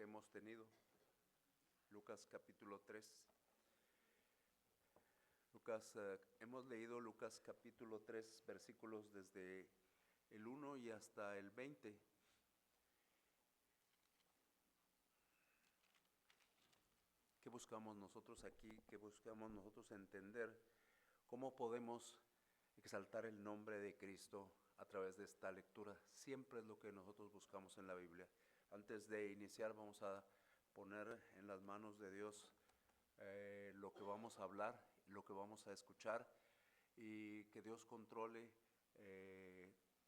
que hemos tenido, Lucas capítulo 3. Hemos leído Lucas capítulo 3, versículos desde el 1 y hasta el 20. ¿Qué buscamos nosotros aquí? ¿Qué buscamos nosotros entender? ¿Cómo podemos exaltar el nombre de Cristo a través de esta lectura? Siempre es lo que nosotros buscamos en la Biblia. Antes de iniciar, vamos a poner en las manos de Dios lo que vamos a hablar, lo que vamos a escuchar, y que Dios controle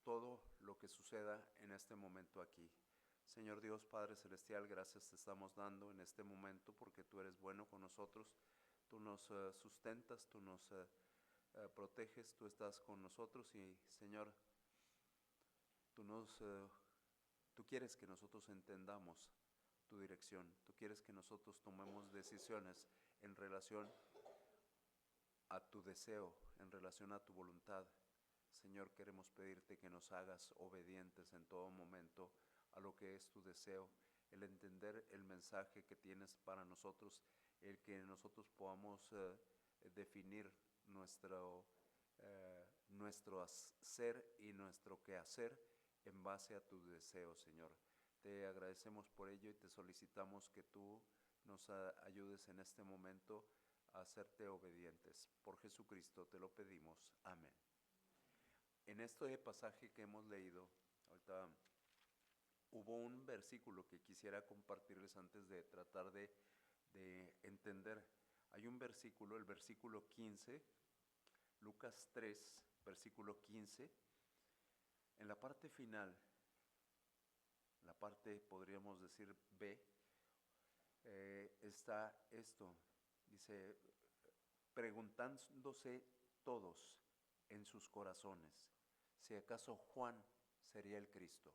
todo lo que suceda en este momento aquí. Señor Dios, Padre Celestial, gracias te estamos dando en este momento porque tú eres bueno con nosotros, tú nos sustentas, tú nos proteges, tú estás con nosotros y Señor, tú quieres que nosotros entendamos tu dirección, tú quieres que nosotros tomemos decisiones en relación a tu deseo, en relación a tu voluntad. Señor, queremos pedirte que nos hagas obedientes en todo momento a lo que es tu deseo, el entender el mensaje que tienes para nosotros, el que nosotros podamos definir nuestro hacer y nuestro quehacer en base a tu deseo, Señor. Te agradecemos por ello y te solicitamos que tú nos ayudes en este momento a hacerte obedientes. Por Jesucristo te lo pedimos. Amén. En este pasaje que hemos leído, ahorita hubo un versículo que quisiera compartirles antes de tratar de entender. Hay un versículo, el versículo 15, Lucas 3, versículo 15, en la parte final, la parte podríamos decir B, está esto, dice, preguntándose todos en sus corazones, si acaso Juan sería el Cristo.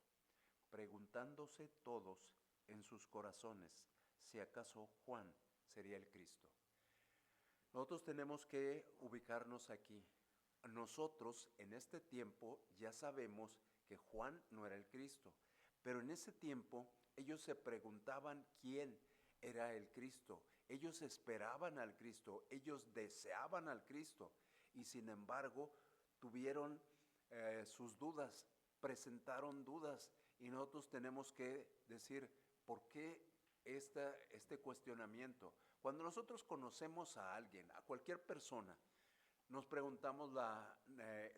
Preguntándose todos en sus corazones, si acaso Juan sería el Cristo. Nosotros tenemos que ubicarnos aquí. Nosotros en este tiempo ya sabemos que Juan no era el Cristo, pero en ese tiempo ellos se preguntaban quién era el Cristo. Ellos esperaban al Cristo, ellos deseaban al Cristo y sin embargo tuvieron sus dudas, presentaron dudas y nosotros tenemos que decir, ¿por qué este cuestionamiento? Cuando nosotros conocemos a alguien, a cualquier persona, nos preguntamos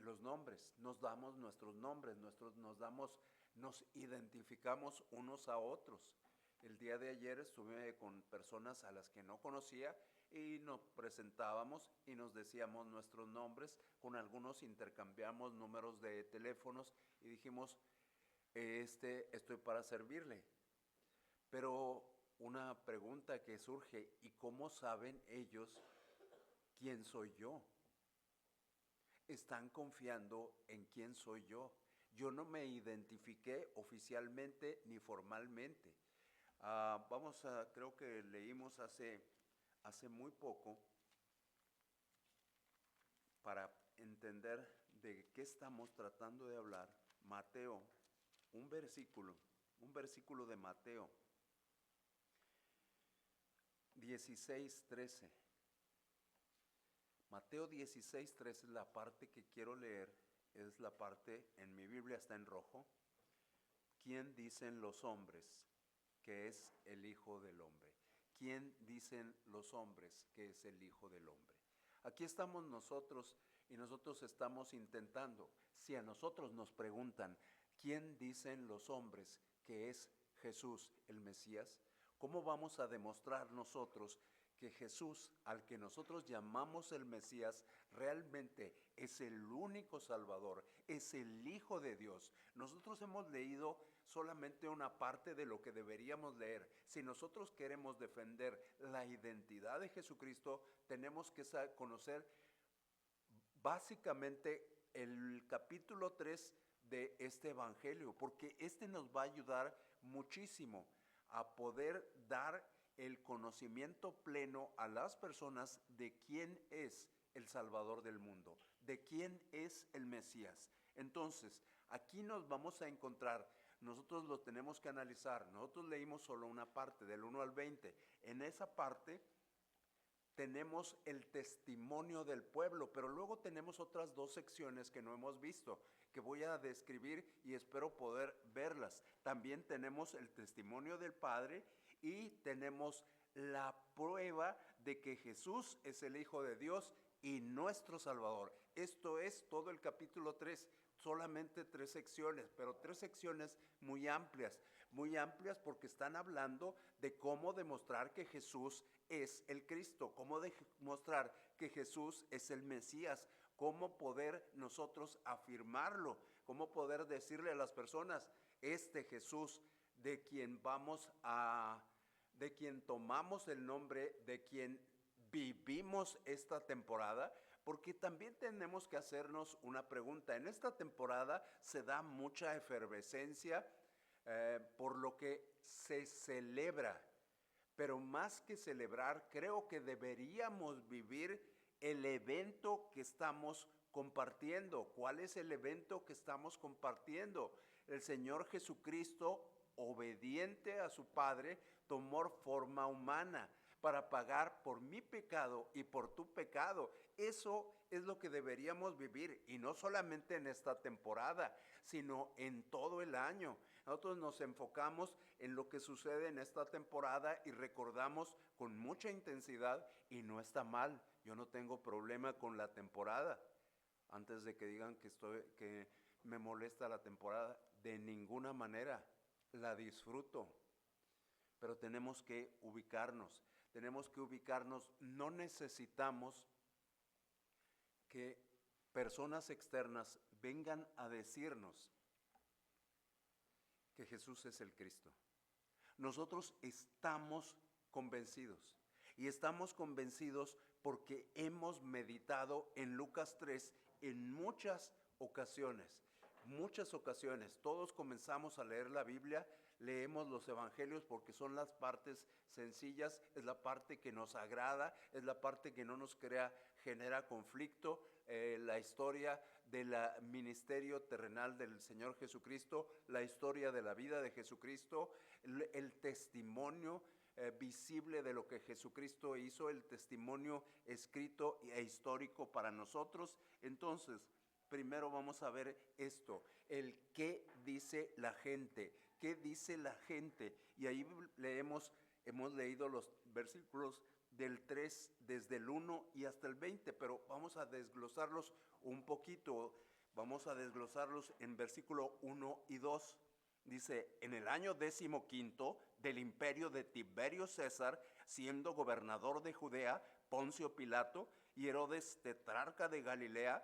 los nombres, nos damos nuestros nombres, nos identificamos unos a otros. El día de ayer estuve con personas a las que no conocía y nos presentábamos y nos decíamos nuestros nombres, con algunos intercambiamos números de teléfonos y dijimos, estoy para servirle. Pero una pregunta que surge, ¿y cómo saben ellos quién soy yo? Están confiando en quién soy yo. Yo no me identifiqué oficialmente ni formalmente. Creo que leímos hace muy poco, para entender de qué estamos tratando de hablar, Mateo, un versículo de Mateo 16:13. Mateo 16:13 es la parte que quiero leer, es la parte, en mi Biblia está en rojo. ¿Quién dicen los hombres que es el Hijo del Hombre? ¿Quién dicen los hombres que es el Hijo del Hombre? Aquí estamos nosotros y nosotros estamos intentando, si a nosotros nos preguntan, ¿quién dicen los hombres que es Jesús el Mesías? ¿Cómo vamos a demostrar nosotros que Jesús, al que nosotros llamamos el Mesías, realmente es el único Salvador, es el Hijo de Dios? Nosotros hemos leído solamente una parte de lo que deberíamos leer. Si nosotros queremos defender la identidad de Jesucristo, tenemos que conocer básicamente el capítulo 3 de este evangelio, porque este nos va a ayudar muchísimo a poder dar el conocimiento pleno a las personas de quién es el Salvador del mundo, de quién es el Mesías. Entonces, aquí nos vamos a encontrar nosotros lo tenemos que analizar. Nosotros leímos solo una parte, del 1 al 20. En esa parte tenemos el testimonio del pueblo, pero luego tenemos otras dos secciones que no hemos visto, que voy a describir y espero poder verlas. También tenemos el testimonio del Padre y tenemos la prueba de que Jesús es el Hijo de Dios y nuestro Salvador. Esto es todo el capítulo 3, solamente 3 secciones, pero 3 secciones muy amplias porque están hablando de cómo demostrar que Jesús es el Cristo, cómo demostrar que Jesús es el Mesías, cómo poder nosotros afirmarlo, cómo poder decirle a las personas, este Jesús de quien de quien tomamos el nombre, de quien vivimos esta temporada, porque también tenemos que hacernos una pregunta. En esta temporada se da mucha efervescencia por lo que se celebra, pero más que celebrar, creo que deberíamos vivir el evento que estamos compartiendo. ¿Cuál es el evento que estamos compartiendo? El Señor Jesucristo, obediente a su Padre, tomó forma humana para pagar por mi pecado y por tu pecado. Eso es lo que deberíamos vivir, y no solamente en esta temporada, sino en todo el año. Nosotros nos enfocamos en lo que sucede en esta temporada y recordamos con mucha intensidad, y no está mal. Yo no tengo problema con la temporada. Antes de que digan que me molesta la temporada, de ninguna manera, la disfruto. Pero tenemos que ubicarnos. No necesitamos que personas externas vengan a decirnos que Jesús es el Cristo. Nosotros estamos convencidos, y estamos convencidos porque hemos meditado en Lucas 3 en muchas ocasiones. Todos comenzamos a leer la Biblia, leemos los evangelios porque son las partes sencillas, es la parte que nos agrada, es la parte que no nos genera conflicto. La historia del ministerio terrenal del Señor Jesucristo, la historia de la vida de Jesucristo, el testimonio visible de lo que Jesucristo hizo, el testimonio escrito e histórico para nosotros. Entonces, primero vamos a ver esto, el qué dice la gente. ¿Qué dice la gente? Y ahí hemos leído los versículos del 3, desde el 1 y hasta el 20, pero vamos a desglosarlos un poquito. Vamos a desglosarlos en versículo 1 y 2. Dice, en el año 15 del imperio de Tiberio César, siendo gobernador de Judea, Poncio Pilato y Herodes, tetrarca de Galilea,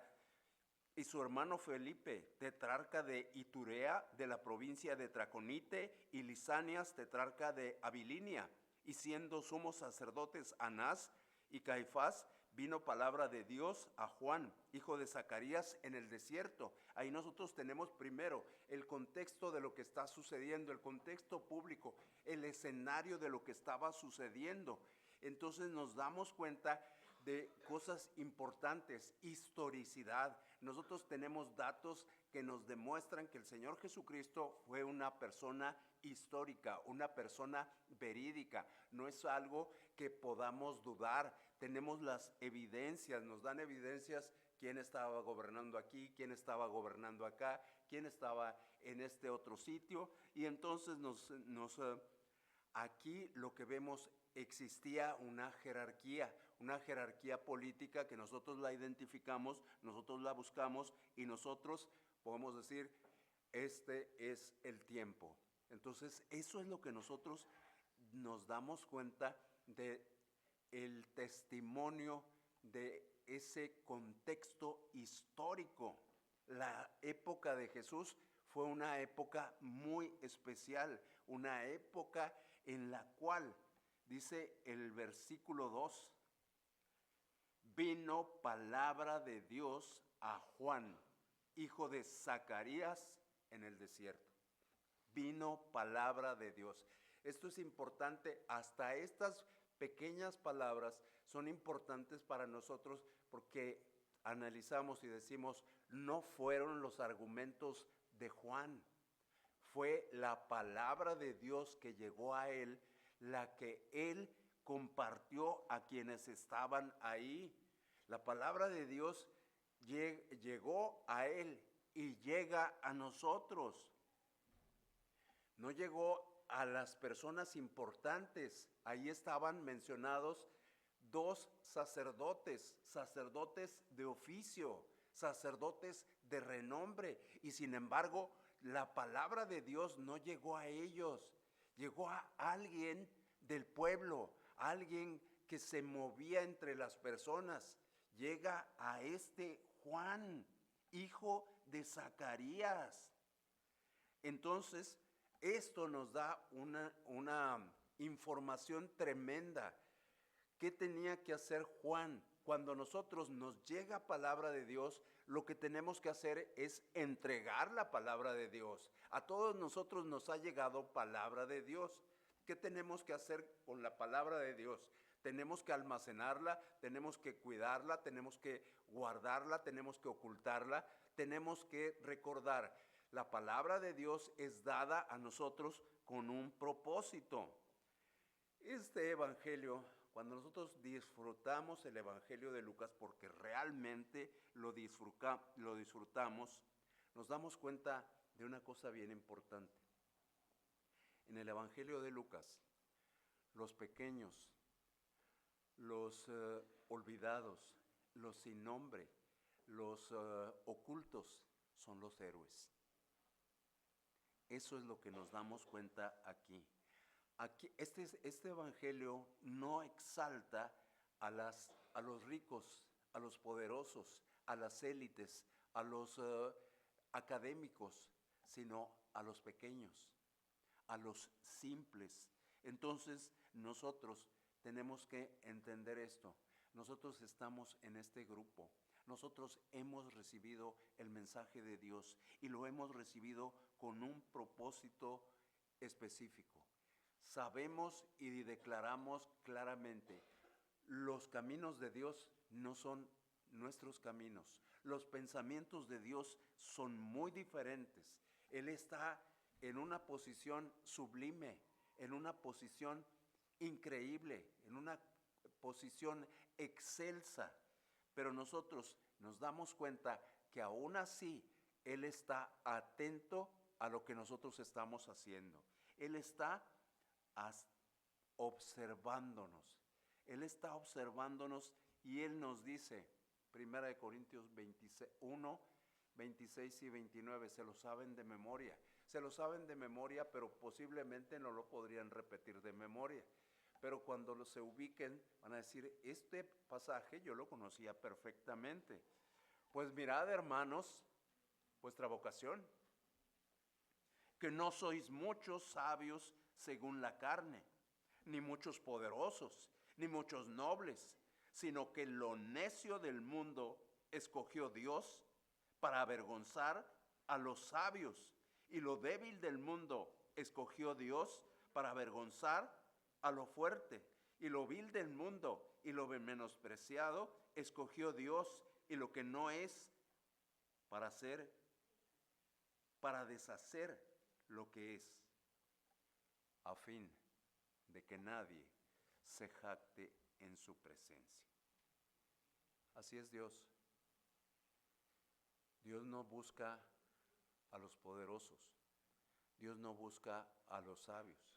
y su hermano Felipe, tetrarca de Iturea, de la provincia de Traconite, y Lisanias, tetrarca de Abilinia, y siendo sumos sacerdotes Anás y Caifás, vino palabra de Dios a Juan, hijo de Zacarías, en el desierto. Ahí nosotros tenemos primero el contexto de lo que está sucediendo, el contexto público, el escenario de lo que estaba sucediendo. Entonces nos damos cuenta de cosas importantes, historicidad. Nosotros tenemos datos que nos demuestran que el Señor Jesucristo fue una persona histórica, una persona verídica. No es algo que podamos dudar. Tenemos las evidencias, nos dan evidencias, quién estaba gobernando aquí, quién estaba gobernando acá, quién estaba en este otro sitio. Y entonces aquí lo que vemos, existía una jerarquía política que nosotros la identificamos, nosotros la buscamos, y nosotros podemos decir, este es el tiempo. Entonces, eso es lo que nosotros nos damos cuenta de el testimonio de ese contexto histórico. La época de Jesús fue una época muy especial, una época en la cual, dice el versículo 2, vino palabra de Dios a Juan, hijo de Zacarías, en el desierto. Vino palabra de Dios. Esto es importante. Hasta estas pequeñas palabras son importantes para nosotros porque analizamos y decimos, no fueron los argumentos de Juan, fue la palabra de Dios que llegó a él, la que él compartió a quienes estaban ahí. La palabra de Dios llegó a él y llega a nosotros. No llegó a las personas importantes. Ahí estaban mencionados 2 sacerdotes, sacerdotes de oficio, sacerdotes de renombre. Y sin embargo, la palabra de Dios no llegó a ellos. Llegó a alguien del pueblo, alguien que se movía entre las personas. Llega a este Juan, hijo de Zacarías. Entonces, esto nos da una información tremenda. ¿Qué tenía que hacer Juan? Cuando nosotros nos llega palabra de Dios, lo que tenemos que hacer es entregar la palabra de Dios. A todos nosotros nos ha llegado palabra de Dios. ¿Qué tenemos que hacer con la palabra de Dios? Tenemos que almacenarla, tenemos que cuidarla, tenemos que guardarla, tenemos que ocultarla, tenemos que recordar. La palabra de Dios es dada a nosotros con un propósito. Este evangelio, cuando nosotros disfrutamos el evangelio de Lucas, porque realmente lo disfrutamos, nos damos cuenta de una cosa bien importante. En el evangelio de Lucas, los pequeños, los olvidados, los sin nombre, los ocultos son los héroes. Eso es lo que nos damos cuenta aquí. Este evangelio no exalta a los ricos, a los poderosos, a las élites, a los académicos, sino a los pequeños, a los simples. Entonces nosotros tenemos que entender esto. Nosotros estamos en este grupo. Nosotros hemos recibido el mensaje de Dios y lo hemos recibido con un propósito específico. Sabemos y declaramos claramente, los caminos de Dios no son nuestros caminos. Los pensamientos de Dios son muy diferentes. Él está en una posición sublime, en una posición increíble, en una posición excelsa. Pero nosotros nos damos cuenta que aún así Él está atento a lo que nosotros estamos haciendo. Él está observándonos. Él está observándonos y Él nos dice, 1 Corintios 1, 26 y 29, se lo saben de memoria. Se lo saben de memoria, pero posiblemente no lo podrían repetir de memoria. Pero cuando se ubiquen, van a decir, este pasaje yo lo conocía perfectamente. Pues mirad, hermanos, vuestra vocación, que no sois muchos sabios según la carne, ni muchos poderosos, ni muchos nobles, sino que lo necio del mundo escogió Dios para avergonzar a los sabios, y lo débil del mundo escogió Dios para avergonzar a lo fuerte, y lo vil del mundo y lo menospreciado escogió Dios, y lo que no es, para deshacer lo que es, a fin de que nadie se jacte en su presencia. Así es Dios. Dios no busca a los poderosos. Dios no busca a los sabios.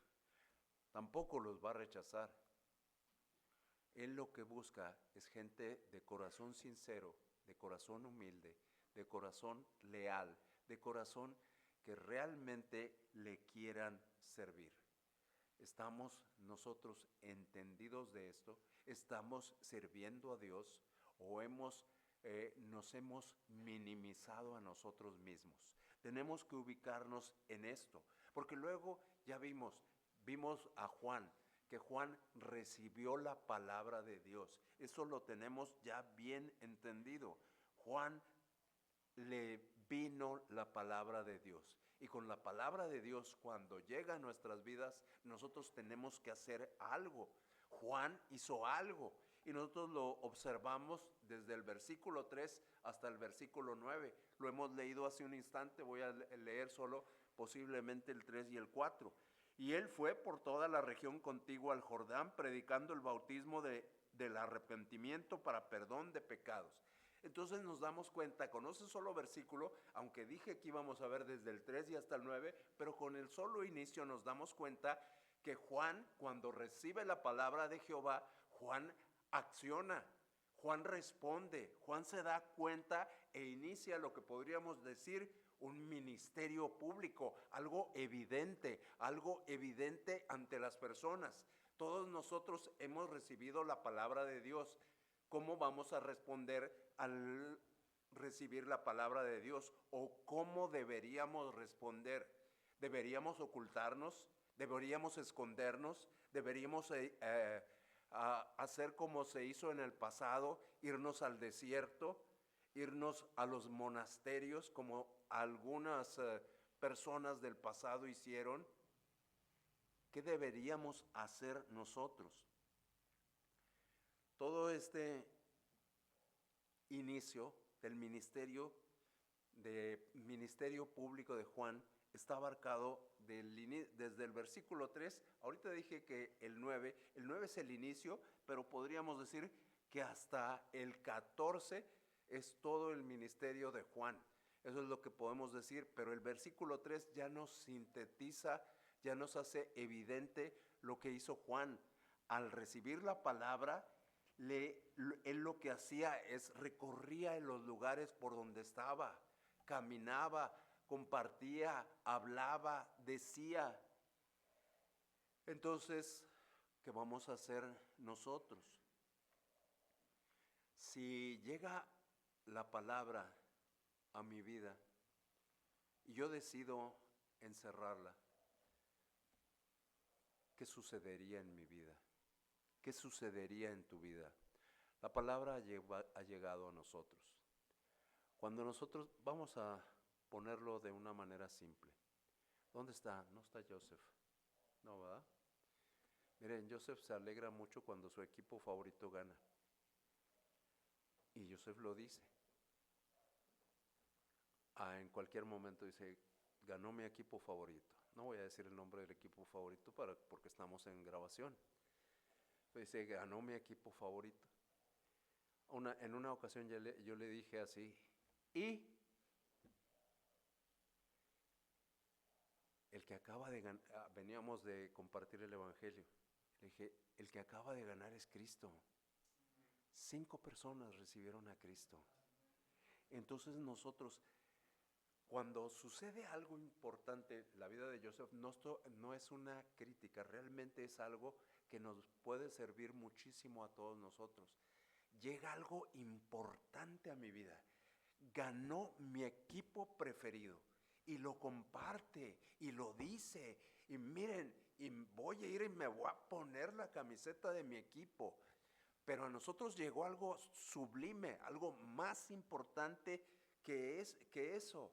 Tampoco los va a rechazar. Él lo que busca es gente de corazón sincero, de corazón humilde, de corazón leal, de corazón que realmente le quieran servir. ¿Estamos nosotros entendidos de esto? ¿Estamos sirviendo a Dios o nos hemos minimizado a nosotros mismos? Tenemos que ubicarnos en esto, porque luego ya vimos a Juan, que Juan recibió la palabra de Dios. Eso lo tenemos ya bien entendido. Juan le vino la palabra de Dios. Y con la palabra de Dios, cuando llega a nuestras vidas, nosotros tenemos que hacer algo. Juan hizo algo y nosotros lo observamos desde el versículo 3 hasta el versículo 9. Lo hemos leído hace un instante, voy a leer solo posiblemente el 3 y el 4. Y él fue por toda la región contigua al Jordán, predicando el bautismo del arrepentimiento para perdón de pecados. Entonces nos damos cuenta, con ese solo versículo, aunque dije que íbamos a ver desde el 3 y hasta el 9, pero con el solo inicio nos damos cuenta que Juan, cuando recibe la palabra de Jehová, Juan acciona, Juan responde, Juan se da cuenta e inicia lo que podríamos decir un ministerio público, algo evidente ante las personas. Todos nosotros hemos recibido la palabra de Dios. ¿Cómo vamos a responder al recibir la palabra de Dios? ¿O cómo deberíamos responder? ¿Deberíamos ocultarnos? ¿Deberíamos escondernos? ¿Deberíamos hacer como se hizo en el pasado, irnos al desierto, irnos a los monasterios como algunas personas del pasado hicieron? ¿Qué deberíamos hacer nosotros? Todo este inicio del ministerio público de Juan está abarcado desde el versículo 3. Ahorita dije que el 9 es el inicio, pero podríamos decir que hasta el 14 es todo el ministerio de Juan. Eso es lo que podemos decir, pero el versículo 3 ya nos sintetiza, ya nos hace evidente lo que hizo Juan. Al recibir la palabra, él lo que hacía es recorría en los lugares por donde estaba, caminaba, compartía, hablaba, decía. Entonces, ¿qué vamos a hacer nosotros? Si llega la palabra a mi vida y yo decido encerrarla, ¿qué sucedería en mi vida? ¿Qué sucedería en tu vida? La palabra ha llegado a nosotros. Cuando nosotros, vamos a ponerlo de una manera simple. ¿Dónde está? No está Joseph. No, ¿verdad? Miren, Joseph se alegra mucho cuando su equipo favorito gana. Y Joseph lo dice. En cualquier momento dice, ganó mi equipo favorito. No voy a decir el nombre del equipo favorito porque estamos en grabación. Dice, ganó mi equipo favorito. En una ocasión yo le dije así, y el que acaba de ganar, veníamos de compartir el evangelio, le dije, el que acaba de ganar es Cristo. 5 personas recibieron a Cristo. Entonces nosotros, cuando sucede algo importante, la vida de Joseph no es una crítica, realmente es algo que nos puede servir muchísimo a todos nosotros. Llega algo importante a mi vida. Ganó mi equipo preferido y lo comparte y lo dice. Y miren, y voy a ir y me voy a poner la camiseta de mi equipo. Pero a nosotros llegó algo sublime, algo más importante que eso.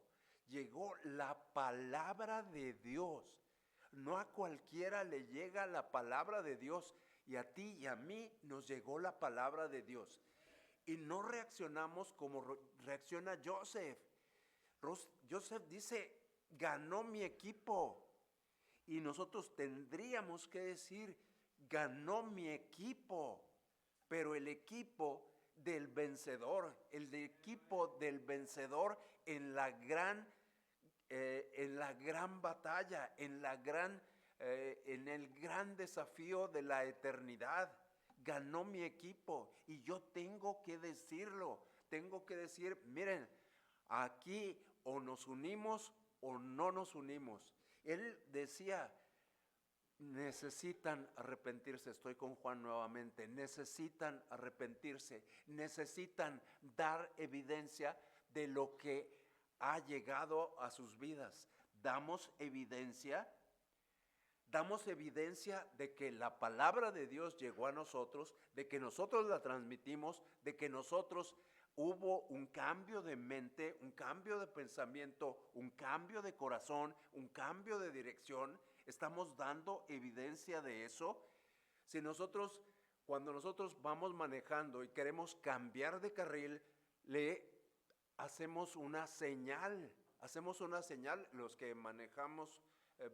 Llegó la palabra de Dios. No a cualquiera le llega la palabra de Dios. Y a ti y a mí nos llegó la palabra de Dios. Y no reaccionamos como reacciona Joseph. Joseph dice, ganó mi equipo. Y nosotros tendríamos que decir, ganó mi equipo. Pero el equipo del vencedor, en la gran batalla, en el gran desafío de la eternidad. Ganó mi equipo y yo tengo que decirlo. Tengo que decir, miren, aquí o nos unimos o no nos unimos. Él decía, necesitan arrepentirse, estoy con Juan nuevamente, necesitan arrepentirse, necesitan dar evidencia de lo que ha llegado a sus vidas. Damos evidencia de que la palabra de Dios llegó a nosotros, de que nosotros la transmitimos, de que nosotros hubo un cambio de mente, un cambio de pensamiento, un cambio de corazón, un cambio de dirección. Estamos dando evidencia de eso. Cuando nosotros vamos manejando y queremos cambiar de carril, le hacemos una señal hacemos una señal, los que manejamos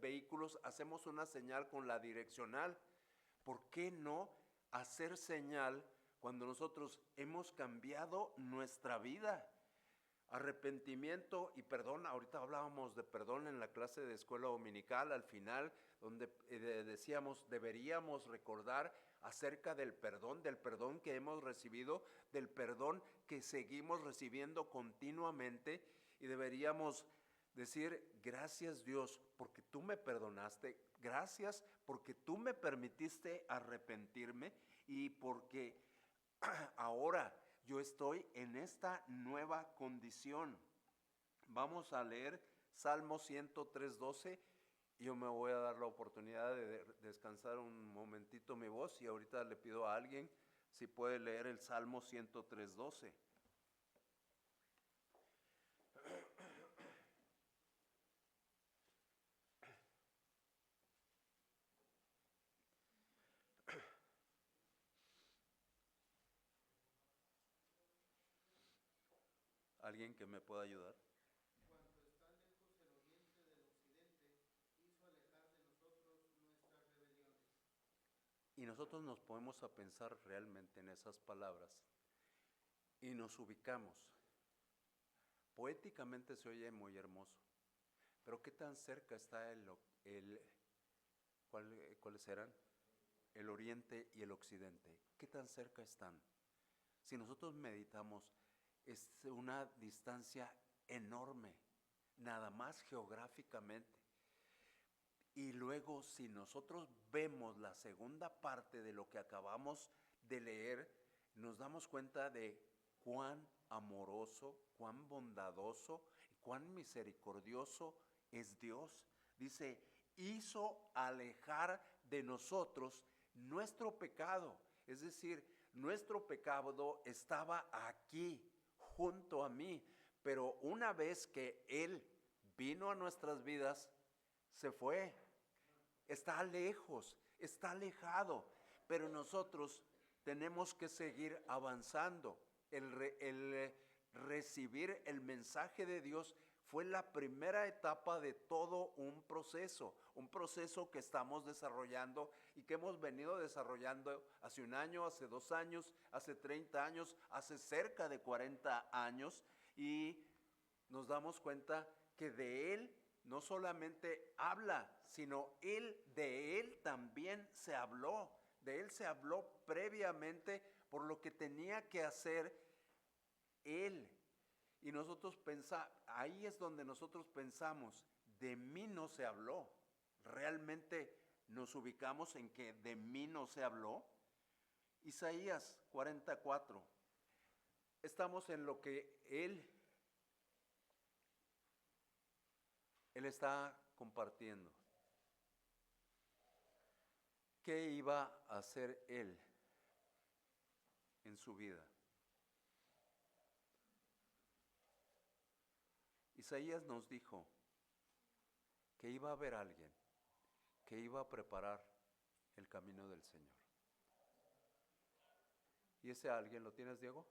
vehículos, hacemos una señal con la direccional. ¿Por qué no hacer señal cuando nosotros hemos cambiado nuestra vida? Arrepentimiento y perdón. Ahorita hablábamos de perdón en la clase de escuela dominical al final, donde decíamos, deberíamos recordar acerca del perdón que hemos recibido, del perdón que seguimos recibiendo continuamente, y deberíamos decir, gracias Dios porque tú me perdonaste, gracias porque tú me permitiste arrepentirme y porque ahora yo estoy en esta nueva condición. Vamos a leer Salmo 103:12. Yo me voy a dar la oportunidad de descansar un momentito mi voz y ahorita le pido a alguien si puede leer el Salmo 103:12. ¿Alguien que me pueda ayudar? Cuanto está lejos el oriente del occidente, hizo alejar de nosotros nuestras rebeliones. Y nosotros nos ponemos a pensar realmente en esas palabras y nos ubicamos. Poéticamente se oye muy hermoso, pero ¿qué tan cerca está ¿cuáles eran? El oriente y el occidente. ¿Qué tan cerca están? Si nosotros meditamos, es una distancia enorme, nada más geográficamente. Y luego, si nosotros vemos la segunda parte de lo que acabamos de leer, nos damos cuenta de cuán amoroso, cuán bondadoso, cuán misericordioso es Dios. Dice, hizo alejar de nosotros nuestro pecado. Es decir, nuestro pecado estaba aquí, junto a mí, pero una vez que Él vino a nuestras vidas, se fue. Está lejos, está alejado, pero nosotros tenemos que seguir avanzando. El recibir el mensaje de Dios fue la primera etapa de todo un proceso que estamos desarrollando y que hemos venido desarrollando hace un año, hace 2 años, hace 30 años, hace cerca de 40 años, y nos damos cuenta que de Él no solamente habla, sino de Él también se habló. De Él se habló previamente por lo que tenía que hacer Él. Y nosotros ahí es donde nosotros pensamos, de mí no se habló. ¿Realmente nos ubicamos en que de mí no se habló? Isaías 44. Estamos en lo que Él está compartiendo. ¿Qué iba a hacer Él en su vida? Isaías nos dijo que iba a haber alguien que iba a preparar el camino del Señor. ¿Y ese alguien lo tienes, Diego?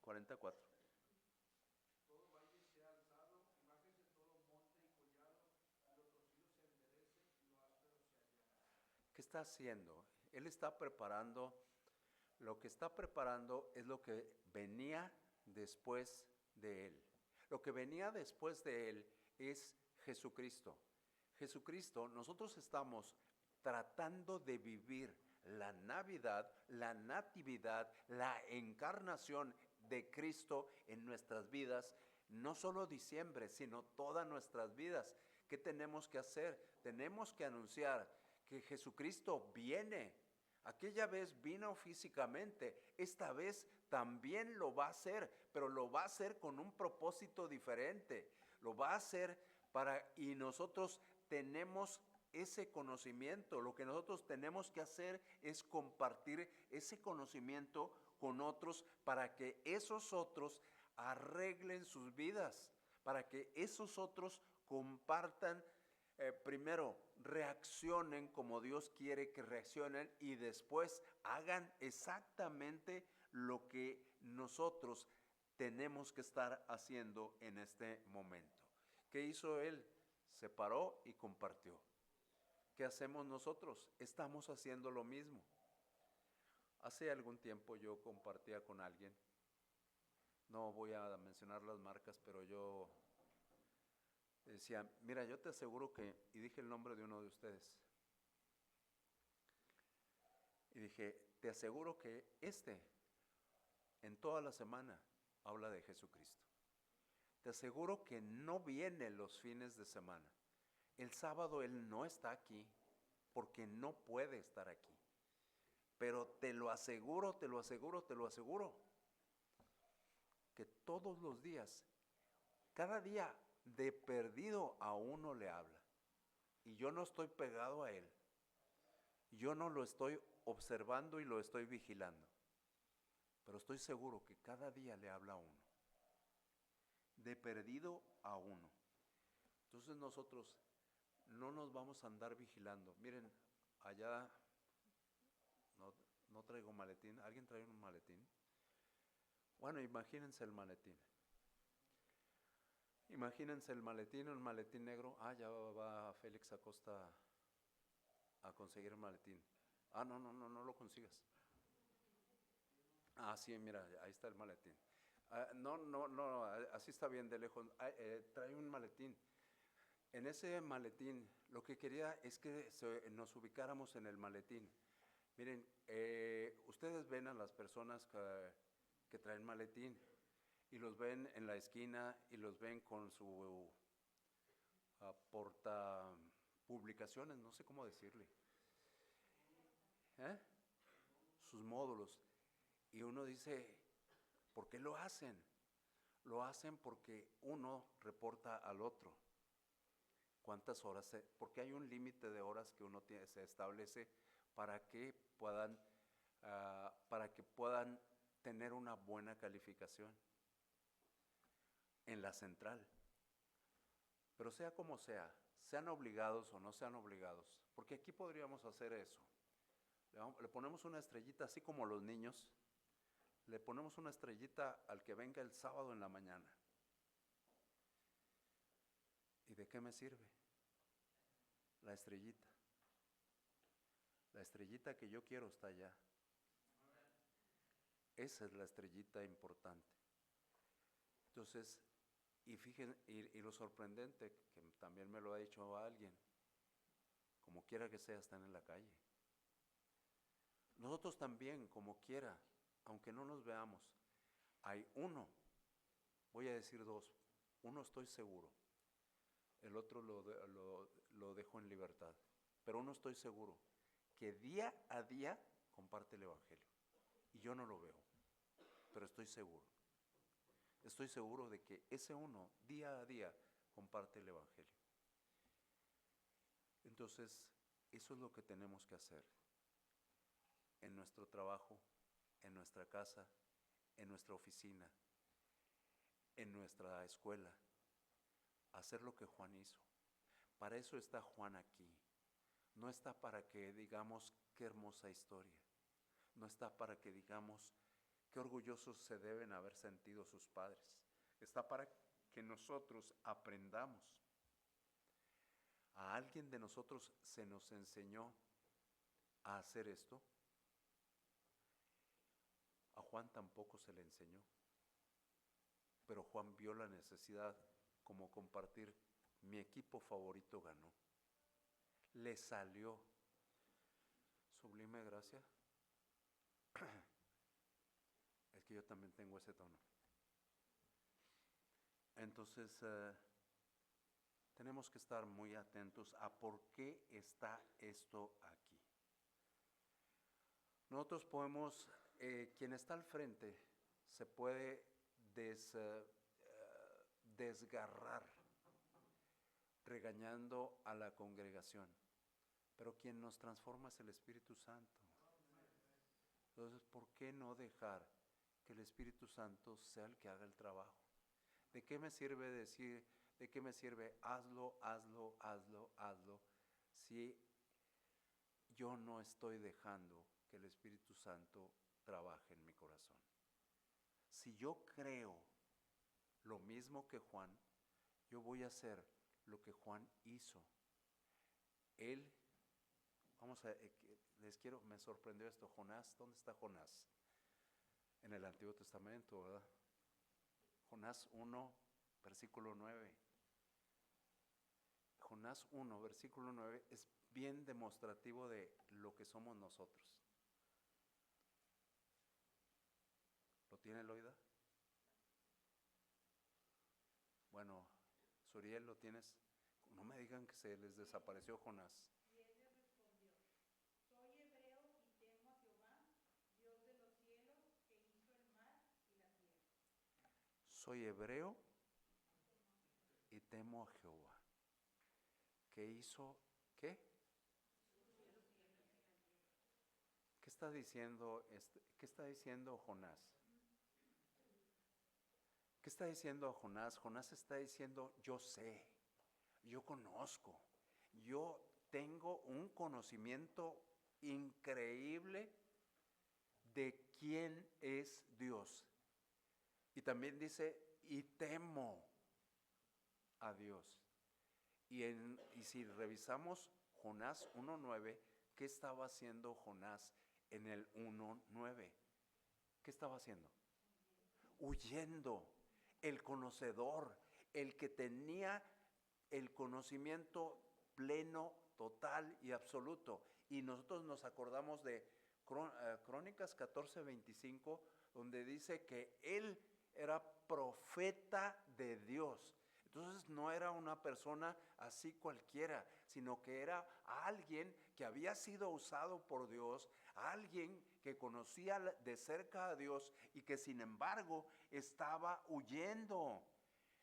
44. Todo valle sea alzado, y bájese todo monte y collado, y lo torcido se enderece, y lo áspero se allane. ¿Qué está haciendo? Él está preparando, lo que está preparando es lo que venía después de Él. Lo que venía después de Él es Jesucristo. Jesucristo, nosotros estamos tratando de vivir la Navidad, la natividad, la encarnación de Cristo en nuestras vidas, no solo diciembre, sino todas nuestras vidas. ¿Qué tenemos que hacer? Tenemos que anunciar que Jesucristo viene. Aquella vez vino físicamente, esta vez también lo va a hacer, pero lo va a hacer con un propósito diferente. Lo va a hacer y nosotros tenemos ese conocimiento. Lo que nosotros tenemos que hacer es compartir ese conocimiento con otros para que esos otros arreglen sus vidas, para que esos otros compartan, primero reaccionen como Dios quiere que reaccionen y después hagan exactamente lo que nosotros tenemos que estar haciendo en este momento. ¿Qué hizo él? Se paró y compartió. ¿Qué hacemos nosotros? Estamos haciendo lo mismo. Hace algún tiempo yo compartía con alguien, no voy a mencionar las marcas, pero yo decía, mira, yo te aseguro que, y dije el nombre de uno de ustedes, y dije, te aseguro que en toda la semana habla de Jesucristo. Te aseguro que no viene los fines de semana. El sábado él no está aquí porque no puede estar aquí. Pero te lo aseguro, te lo aseguro, te lo aseguro, que todos los días, cada día de perdido a uno le habla. Y yo no estoy pegado a él. Yo no lo estoy observando y lo estoy vigilando. Pero estoy seguro que cada día le habla a uno. De perdido a uno. Entonces nosotros no nos vamos a andar vigilando. Miren, allá no traigo maletín. ¿Alguien trae un maletín? Bueno, imagínense el maletín. Imagínense el maletín, un maletín negro. Ah, ya va Félix Acosta a conseguir el maletín. Ah, no lo consigas. Ah, sí, mira, ahí está el maletín. No, así está bien de lejos. Trae un maletín. En ese maletín, lo que quería es que nos ubicáramos en el maletín. Miren, ustedes ven a las personas que traen maletín y los ven en la esquina y los ven con su porta publicaciones, no sé cómo decirle, ¿eh? Sus módulos. Y uno dice, ¿por qué lo hacen? Lo hacen porque uno reporta al otro. ¿Cuántas horas? Porque hay un límite de horas que uno se establece para que puedan tener una buena calificación en la central. Pero sea como sea, sean obligados o no sean obligados, porque aquí podríamos hacer eso. Le ponemos una estrellita, así como los niños, le ponemos una estrellita al que venga el sábado en la mañana. ¿Y de qué me sirve? La estrellita. La estrellita que yo quiero está allá. Esa es la estrellita importante. Entonces, y fíjense, y lo sorprendente, que también me lo ha dicho alguien, como quiera que sea, están en la calle. Nosotros también, como quiera, aunque no nos veamos, hay uno, voy a decir dos, uno estoy seguro, el otro lo dejo en libertad, pero uno estoy seguro, que día a día comparte el Evangelio. Y yo no lo veo, pero estoy seguro. Estoy seguro de que ese uno, día a día, comparte el Evangelio. Entonces, eso es lo que tenemos que hacer. En nuestro trabajo, en nuestra casa, en nuestra oficina, en nuestra escuela. Hacer lo que Juan hizo. Para eso está Juan aquí. No está para que digamos qué hermosa historia. No está para que digamos qué orgullosos se deben haber sentido sus padres. Está para que nosotros aprendamos. ¿A alguien de nosotros se nos enseñó a hacer esto? A Juan tampoco se le enseñó. Pero Juan vio la necesidad, como compartir, mi equipo favorito ganó. Le salió. Sublime gracia. Es que yo también tengo ese tono. Entonces, tenemos que estar muy atentos a por qué está esto aquí. Nosotros podemos, quien está al frente, se puede desgarrar regañando a la congregación, pero quien nos transforma es el Espíritu Santo. Entonces, ¿por qué no dejar que el Espíritu Santo sea el que haga el trabajo? ¿De qué me sirve decir, de qué me sirve hazlo, si yo no estoy dejando que el Espíritu Santo trabaje en mi corazón? Si yo creo lo mismo que Juan, yo voy a hacer lo que Juan hizo. Él, me sorprendió esto, Jonás, ¿dónde está Jonás? En el Antiguo Testamento, ¿verdad? Jonás 1, versículo 9. Jonás 1, versículo 9 es bien demostrativo de lo que somos nosotros. ¿Lo tiene Loida? Bueno, Suriel, ¿lo tienes? No me digan que se les desapareció Jonás. Y él les respondió: Soy hebreo y temo a Jehová, Dios de los cielos, que hizo el mar y la tierra. Soy hebreo y temo a Jehová. ¿Qué hizo? ¿Qué? ¿Qué está diciendo Jonás? ¿Qué está diciendo Jonás? Jonás está diciendo, yo sé, yo conozco, yo tengo un conocimiento increíble de quién es Dios. Y también dice, y temo a Dios. Y si revisamos Jonás 1.9, ¿qué estaba haciendo Jonás en el 1.9? ¿Qué estaba haciendo? Huyendo. El conocedor, el que tenía el conocimiento pleno, total y absoluto. Y nosotros nos acordamos de Crónicas 14:25, donde dice que él era profeta de Dios. Entonces no era una persona así cualquiera, sino que era alguien que había sido usado por Dios, alguien que conocía de cerca a Dios y que sin embargo estaba huyendo.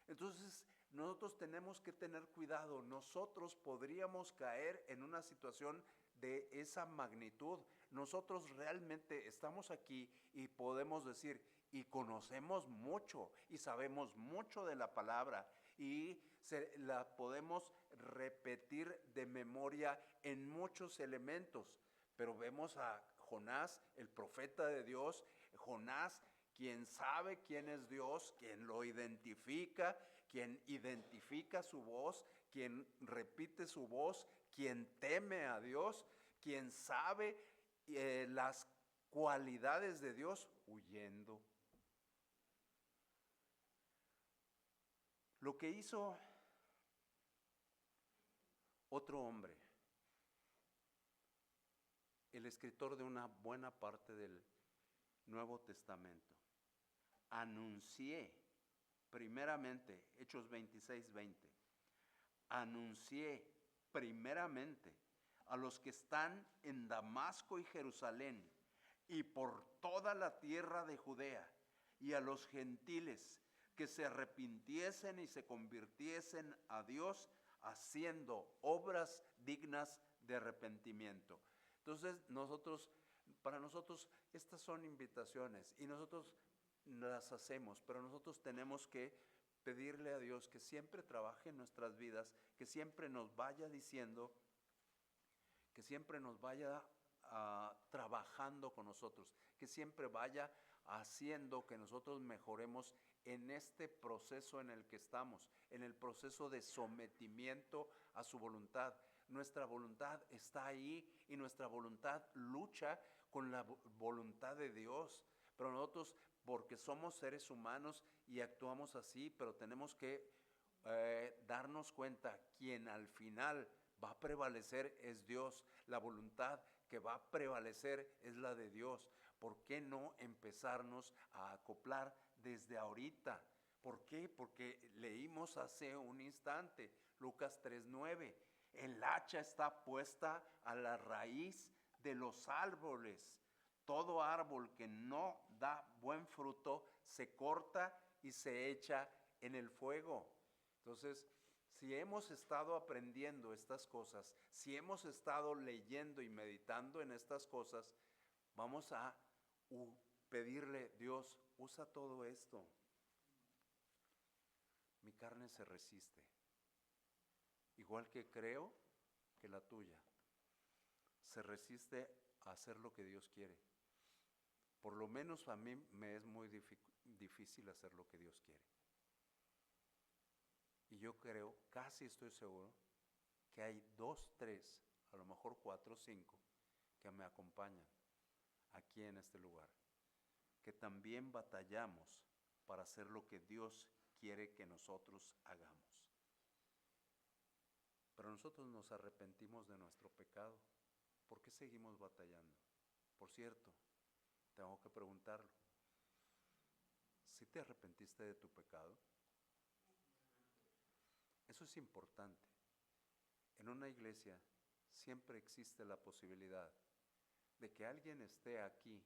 Entonces nosotros tenemos que tener cuidado. Nosotros podríamos caer en una situación de esa magnitud. Nosotros realmente estamos aquí y podemos decir, y conocemos mucho y sabemos mucho de la palabra y la podemos repetir de memoria en muchos elementos. Pero vemos a Jonás, el profeta de Dios, Jonás, quien sabe quién es Dios, quien lo identifica, quien identifica su voz, quien repite su voz, quien teme a Dios, quien sabe las cualidades de Dios, huyendo. Lo que hizo otro hombre, el escritor de una buena parte del Nuevo Testamento, anuncié primeramente, Hechos 26:20, anuncié primeramente a los que están en Damasco y Jerusalén y por toda la tierra de Judea y a los gentiles que se arrepintiesen y se convirtiesen a Dios haciendo obras dignas de arrepentimiento. Entonces para nosotros estas son invitaciones y nosotros las hacemos, pero nosotros tenemos que pedirle a Dios que siempre trabaje en nuestras vidas, que siempre nos vaya diciendo, que siempre nos vaya trabajando con nosotros, que siempre vaya haciendo que nosotros mejoremos en este proceso en el que estamos, en el proceso de sometimiento a su voluntad. Nuestra voluntad está ahí y nuestra voluntad lucha con la voluntad de Dios. Pero nosotros, porque somos seres humanos y actuamos así, pero tenemos que darnos cuenta, quien al final va a prevalecer es Dios. La voluntad que va a prevalecer es la de Dios. ¿Por qué no empezarnos a acoplar desde ahorita? ¿Por qué? Porque leímos hace un instante, Lucas 3:9, el hacha está puesta a la raíz de los árboles. Todo árbol que no da buen fruto se corta y se echa en el fuego. Entonces, si hemos estado aprendiendo estas cosas, si hemos estado leyendo y meditando en estas cosas, vamos a pedirle, Dios, usa todo esto. Mi carne se resiste, igual que creo que la tuya se resiste a hacer lo que Dios quiere. Por lo menos a mí me es muy difícil hacer lo que Dios quiere. Y yo creo, casi estoy seguro, que hay 2, 3, a lo mejor 4 o 5 que me acompañan aquí en este lugar, que también batallamos para hacer lo que Dios quiere que nosotros hagamos. Pero nosotros nos arrepentimos de nuestro pecado. ¿Por qué seguimos batallando? Por cierto, tengo que preguntarlo. ¿Sí te arrepentiste de tu pecado? Eso es importante. En una iglesia siempre existe la posibilidad de que alguien esté aquí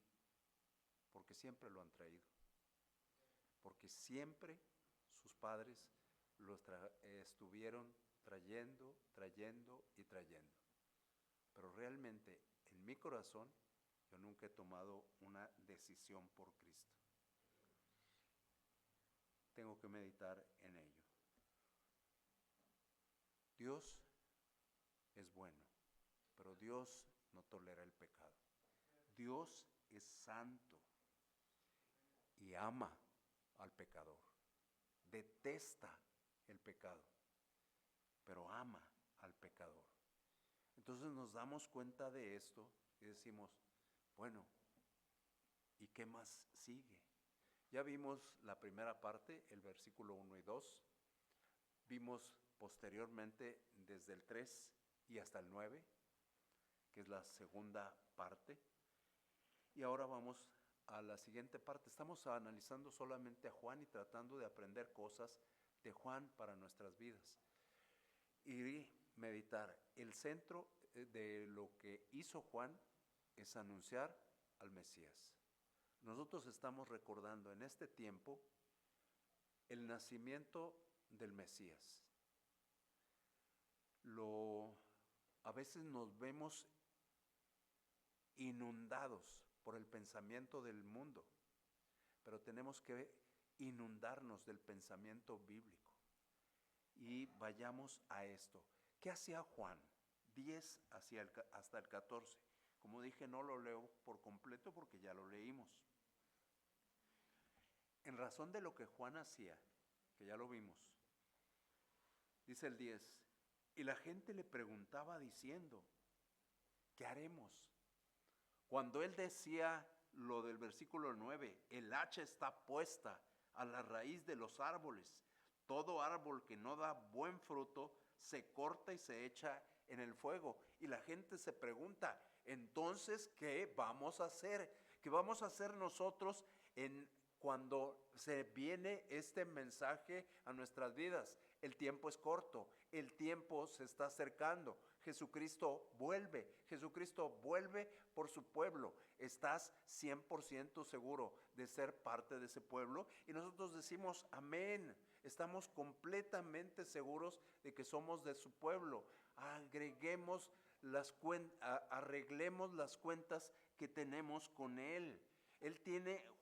porque siempre lo han traído, porque siempre sus padres estuvieron trayendo, trayendo y trayendo. Pero realmente en mi corazón yo nunca he tomado una decisión por Cristo. Tengo que meditar en ello. Dios es bueno, pero Dios no tolera el pecado. Dios es santo y ama al pecador. Detesta el pecado, pero ama al pecador. Entonces nos damos cuenta de esto y decimos, bueno, ¿y qué más sigue? Ya vimos la primera parte, el versículo 1 y 2. Vimos posteriormente desde el 3 y hasta el 9, que es la segunda parte. Y ahora vamos a la siguiente parte. Estamos analizando solamente a Juan y tratando de aprender cosas de Juan para nuestras vidas. Y meditar. El centro de lo que hizo Juan es anunciar al Mesías. Nosotros estamos recordando en este tiempo el nacimiento del Mesías. A veces nos vemos inundados por el pensamiento del mundo, pero tenemos que inundarnos del pensamiento bíblico. Y vayamos a esto. ¿Qué hacía Juan? 10 hasta el 14. Como dije, no lo leo por completo porque ya lo leímos. En razón de lo que Juan hacía, que ya lo vimos, dice el 10, y la gente le preguntaba diciendo, ¿qué haremos? Cuando él decía lo del versículo 9, el hacha está puesta a la raíz de los árboles. Todo árbol que no da buen fruto se corta y se echa en el fuego. Y la gente se pregunta, entonces, ¿qué vamos a hacer? ¿Qué vamos a hacer nosotros cuando se viene este mensaje a nuestras vidas? El tiempo es corto, el tiempo se está acercando. Jesucristo vuelve por su pueblo. ¿Estás 100% seguro de ser parte de ese pueblo? Y nosotros decimos amén. Estamos completamente seguros de que somos de su pueblo. Arreglemos las cuentas que tenemos con Él.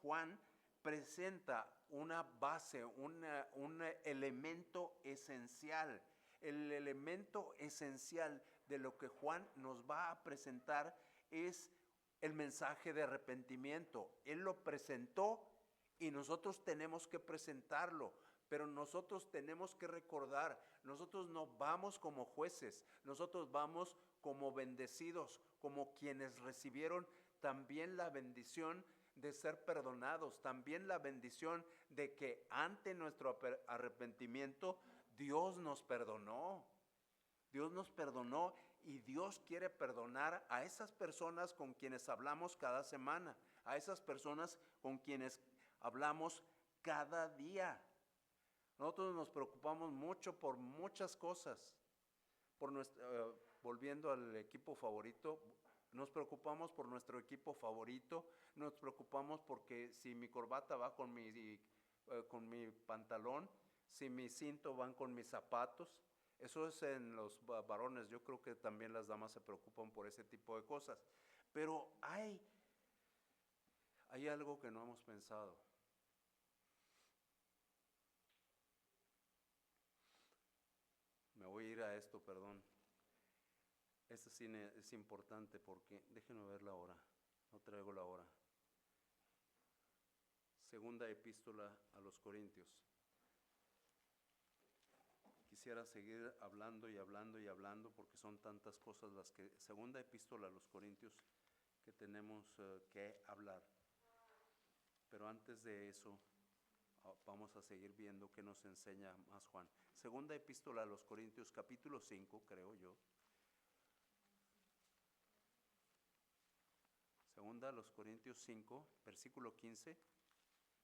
Juan presenta una base, un elemento esencial. El elemento esencial de lo que Juan nos va a presentar es el mensaje de arrepentimiento. Él lo presentó y nosotros tenemos que presentarlo. Pero nosotros tenemos que recordar, nosotros no vamos como jueces, nosotros vamos como bendecidos, como quienes recibieron también la bendición de ser perdonados, también la bendición de que ante nuestro arrepentimiento Dios nos perdonó. Dios nos perdonó y Dios quiere perdonar a esas personas con quienes hablamos cada semana, a esas personas con quienes hablamos cada día. Nosotros nos preocupamos mucho por muchas cosas. Volviendo al equipo favorito, nos preocupamos por nuestro equipo favorito, nos preocupamos porque si mi corbata va con mi pantalón, si mi cinto van con mis zapatos. Eso es en los varones. Yo creo que también las damas se preocupan por ese tipo de cosas. Pero hay algo que no hemos pensado. Me voy a ir a esto, perdón. Este cine es importante porque, déjenme ver la hora, no traigo la hora. Segunda epístola a los Corintios. quisiera seguir hablando y hablando y hablando porque son tantas cosas las que, segunda epístola a los Corintios, que tenemos que hablar. Pero antes de eso, vamos a seguir viendo qué nos enseña más Juan. Segunda epístola a los Corintios, capítulo 5, creo yo. Segunda a los Corintios 5, versículo 15.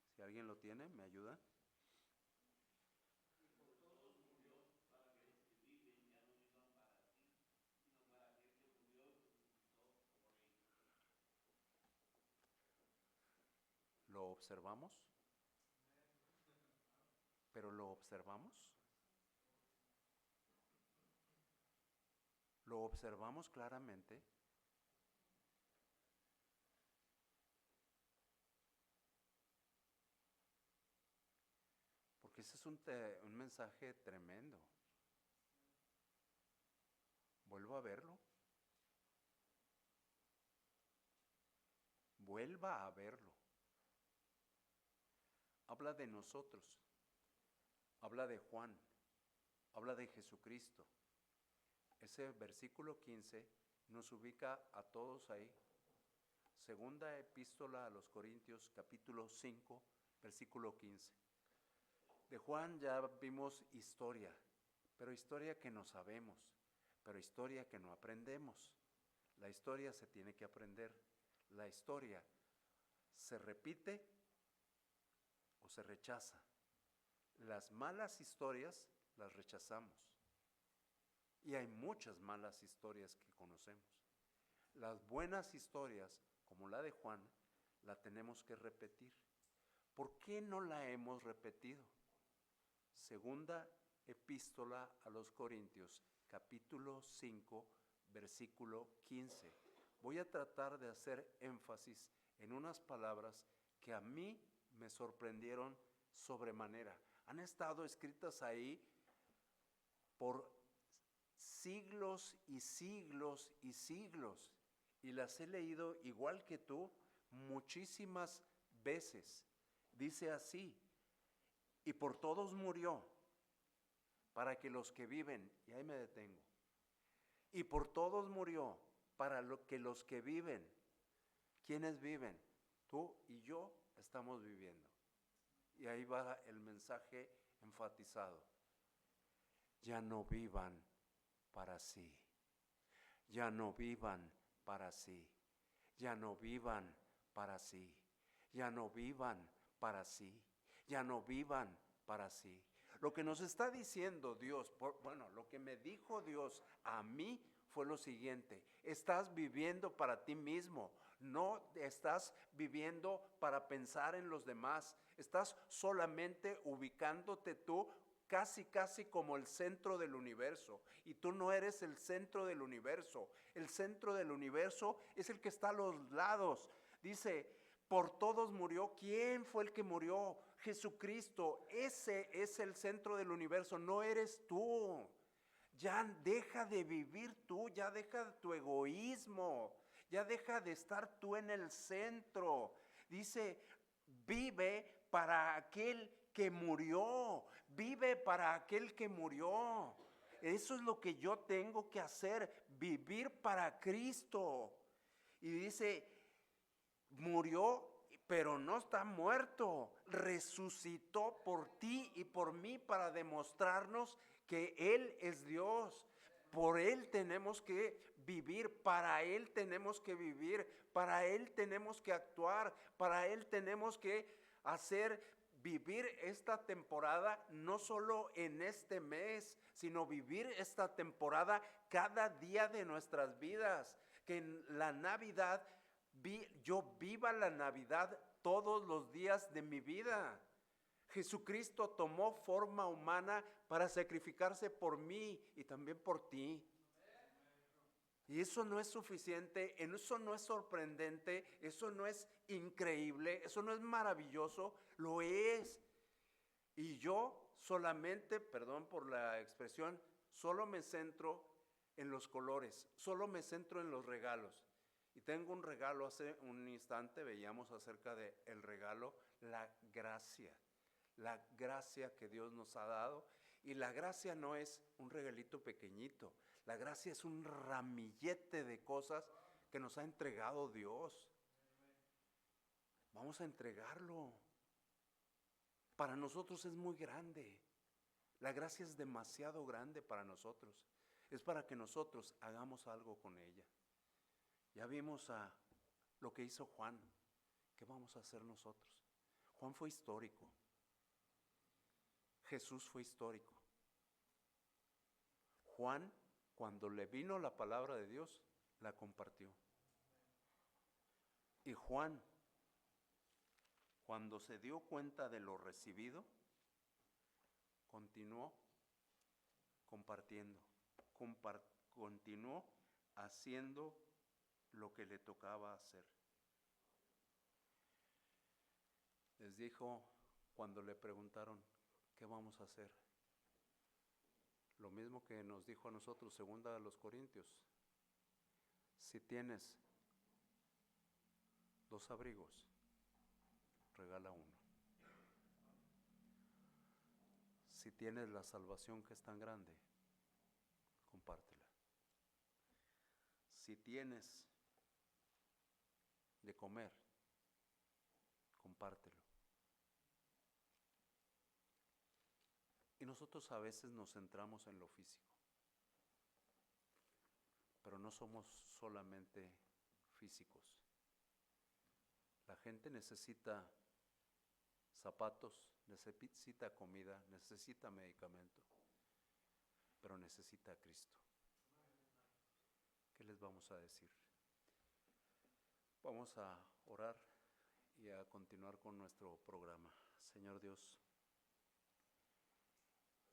Si alguien lo tiene, ¿me ayuda? ¿Lo observamos? ¿Pero lo observamos? ¿Lo observamos claramente? Porque ese es un mensaje tremendo. Vuelvo a verlo. Vuelva a verlo. Habla de nosotros. Habla de Juan. Habla de Jesucristo. Ese versículo 15 nos ubica a todos ahí. Segunda epístola a los Corintios, capítulo 5, versículo 15. De Juan ya vimos historia, pero historia que no sabemos, pero historia que no aprendemos. La historia se tiene que aprender. La historia se repite o se rechaza. Las malas historias las rechazamos. Y hay muchas malas historias que conocemos. Las buenas historias, como la de Juan, la tenemos que repetir. ¿Por qué no la hemos repetido? Segunda epístola a los Corintios, capítulo 5, versículo 15. Voy a tratar de hacer énfasis en unas palabras que a mí me sorprendieron sobremanera. Han estado escritas ahí por siglos y siglos y siglos, y las he leído igual que tú muchísimas veces. Dice así: y por todos murió, para que los que viven, y ahí me detengo, y por todos murió, para que los que viven, ¿quiénes viven? Tú y yo estamos viviendo. Y ahí va el mensaje enfatizado. Ya no vivan para sí. Ya no vivan para sí. Ya no vivan para sí. Ya no vivan para sí. Ya no vivan para sí. Lo que nos está diciendo Dios, lo que me dijo Dios a mí fue lo siguiente: estás viviendo para ti mismo, no estás viviendo para pensar en los demás, estás solamente ubicándote tú casi como el centro del universo, y tú no eres el centro del universo. El centro del universo es el que está a los lados. Dice, por todos murió. ¿Quién fue el que murió? Jesucristo. Ese es el centro del universo, no eres tú. Ya deja de vivir tú, ya deja tu egoísmo, ya deja de estar tú en el centro. Dice, vive para aquel que murió, vive para aquel que murió. Eso es lo que yo tengo que hacer, vivir para Cristo. Y dice, murió, pero no está muerto, resucitó por ti y por mí para demostrarnos que Él es Dios. Por Él tenemos que vivir, para Él tenemos que vivir, para Él tenemos que actuar, para Él tenemos que vivir esta temporada, no solo en este mes, sino vivir esta temporada cada día de nuestras vidas. Que en la Navidad yo viva la Navidad todos los días de mi vida. Jesucristo tomó forma humana para sacrificarse por mí y también por ti. Y eso no es suficiente, eso no es sorprendente, eso no es increíble, eso no es maravilloso, lo es. Y yo solamente, perdón por la expresión, solo me centro en los colores, solo me centro en los regalos. Y tengo un regalo. Hace un instante veíamos acerca del regalo, la gracia que Dios nos ha dado. Y la gracia no es un regalito pequeñito. La gracia es un ramillete de cosas que nos ha entregado Dios. Vamos a entregarlo. Para nosotros es muy grande. La gracia es demasiado grande para nosotros. Es para que nosotros hagamos algo con ella. Ya vimos a lo que hizo Juan. ¿Qué vamos a hacer nosotros? Juan fue histórico. Jesús fue histórico. Juan, cuando le vino la palabra de Dios, la compartió. Y Juan, cuando se dio cuenta de lo recibido, continuó compartiendo, continuó haciendo lo que le tocaba hacer. Les dijo cuando le preguntaron, ¿qué vamos a hacer? Lo mismo que nos dijo a nosotros, segunda a los Corintios. Si tienes 2 abrigos, regala uno. Si tienes la salvación que es tan grande, compártela. Si tienes de comer, compártelo. Y nosotros a veces nos centramos en lo físico, pero no somos solamente físicos. La gente necesita zapatos, necesita comida, necesita medicamento, pero necesita a Cristo. ¿Qué les vamos a decir? Vamos a orar y a continuar con nuestro programa. Señor Dios,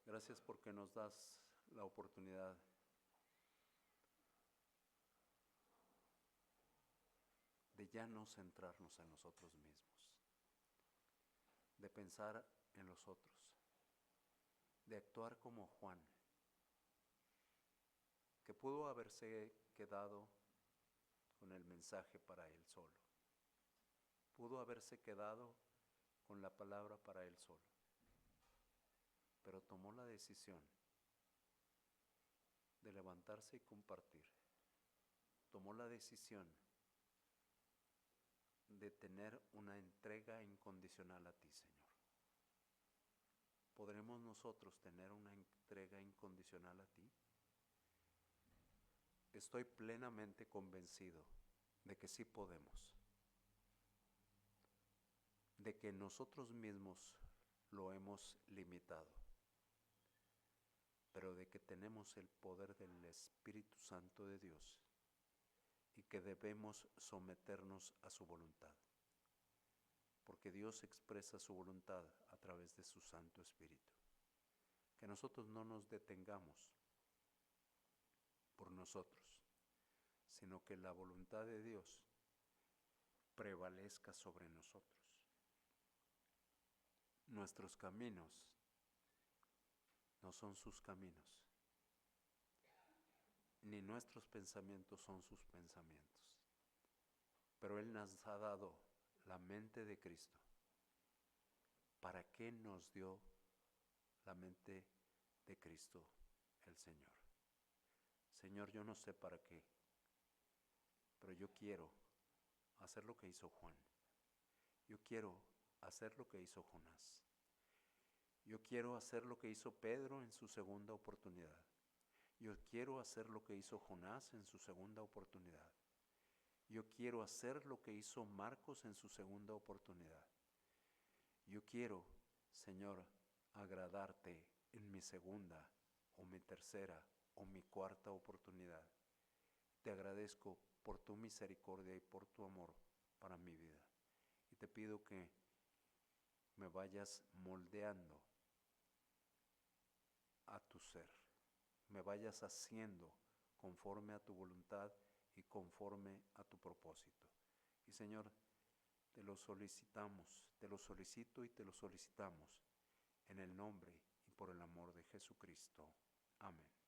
gracias porque nos das la oportunidad de ya no centrarnos en nosotros mismos, de pensar en los otros, de actuar como Juan, que pudo haberse quedado con el mensaje para él solo, pudo haberse quedado con la palabra para él solo, pero tomó la decisión de levantarse y compartir, tomó la decisión de tener una entrega incondicional a ti, Señor. ¿Podremos nosotros tener una entrega incondicional a ti? Estoy plenamente convencido de que sí podemos, de que nosotros mismos lo hemos limitado, pero de que tenemos el poder del Espíritu Santo de Dios y que debemos someternos a su voluntad, porque Dios expresa su voluntad a través de su Santo Espíritu. Que nosotros no nos detengamos por nosotros, sino que la voluntad de Dios prevalezca sobre nosotros. Nuestros caminos no son sus caminos, ni nuestros pensamientos son sus pensamientos. Pero Él nos ha dado la mente de Cristo. ¿Para qué nos dio la mente de Cristo el Señor? Señor, yo no sé para qué, pero yo quiero hacer lo que hizo Juan. Yo quiero hacer lo que hizo Jonás. Yo quiero hacer lo que hizo Pedro en su segunda oportunidad. Yo quiero hacer lo que hizo Jonás en su segunda oportunidad. Yo quiero hacer lo que hizo Marcos en su segunda oportunidad. Yo quiero, Señor, agradarte en mi segunda o mi tercera o mi cuarta oportunidad. Te agradezco por tu misericordia y por tu amor para mi vida. Y te pido que me vayas moldeando a tu ser, me vayas haciendo conforme a tu voluntad y conforme a tu propósito. Y Señor, te lo solicitamos, te lo solicito y te lo solicitamos en el nombre y por el amor de Jesucristo. Amén.